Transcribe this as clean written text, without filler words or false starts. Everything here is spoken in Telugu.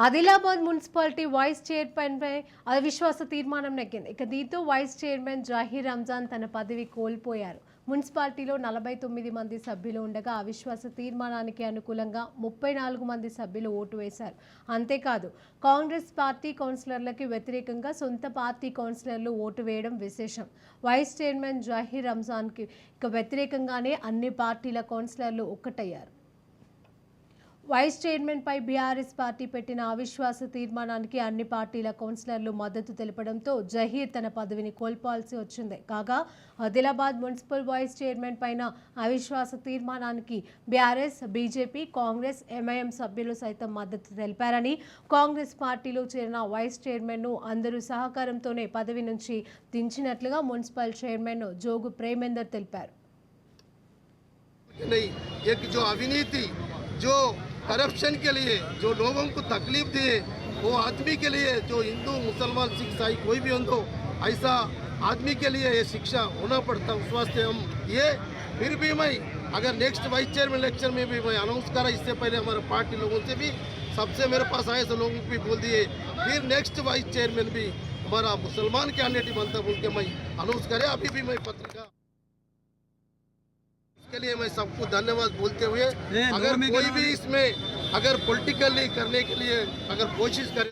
ఆదిలాబాద్ మున్సిపాలిటీ వైస్ చైర్మన్ పై అవిశ్వాస తీర్మానం నెగ్గింది. దీంతో వైస్ చైర్మన్ జహీర్ రంజాన్ తన పదవి కోల్పోయారు. మున్సిపాలిటీలో 49 మంది సభ్యులు ఉండగా అవిశ్వాస తీర్మానానికి అనుకూలంగా 34 మంది సభ్యులు ఓటు వేశారు. అంతేకాదు కాంగ్రెస్ పార్టీ కౌన్సిలర్లకు వ్యతిరేకంగా సొంత పార్టీ కౌన్సిలర్లు ఓటు వేయడం విశేషం. వైస్ చైర్మన్ జహీర్ రంజాన్కి వ్యతిరేకంగానే అన్ని పార్టీల కౌన్సిలర్లు ఒక్కటయ్యారు. వైస్ చైర్మన్ పై బీఆర్ఎస్ పార్టీ పెట్టిన అవిశ్వాస తీర్మానానికి అన్ని పార్టీల కౌన్సిలర్లు మద్దతు తెలపడంతో జహీర్ తన పదవిని కోల్పోవాల్సి వచ్చింది. కాగా ఆదిలాబాద్ మున్సిపల్ వైస్ చైర్మన్ పైన అవిశ్వాస తీర్మానానికి బీఆర్ఎస్, బీజేపీ, కాంగ్రెస్, ఎంఐఎం సభ్యులు సైతం మద్దతు తెలిపారని, కాంగ్రెస్ పార్టీలో చేరిన వైస్ చైర్మన్ను అందరూ సహకారంతోనే పదవి నుంచి దించినట్లుగా మున్సిపల్ చైర్మన్ జోగు ప్రేమేందర్ తెలిపారు. करप्शन के लिए जो लोगों को तकलीफ दिए, वो आदमी के लिए जो हिंदू मुसलमान सिख ईसाई कोई भी हो, ऐसा आदमी के लिए ये शिक्षा होना पड़ता। उस वास्ते हम ये फिर भी मैं अगर नेक्स्ट वाइस चेयरमैन इलेक्शन में भी मैं अनाउंस करा, इससे पहले हमारे पार्टी लोगों से भी सबसे मेरे पास आए से लोगों को भी बोल दिए, फिर नेक्स्ट वाइस चेयरमैन भी हमारा मुसलमान कैंडिडेट बनता बोल के मैं अनाउंस करे। अभी भी मैं पत्रिका के लिए मैं सबको धन्यवाद बोलते हुए, अगर कोई भी इसमें अगर पॉलिटिकली करने के लिए अगर कोशिश करे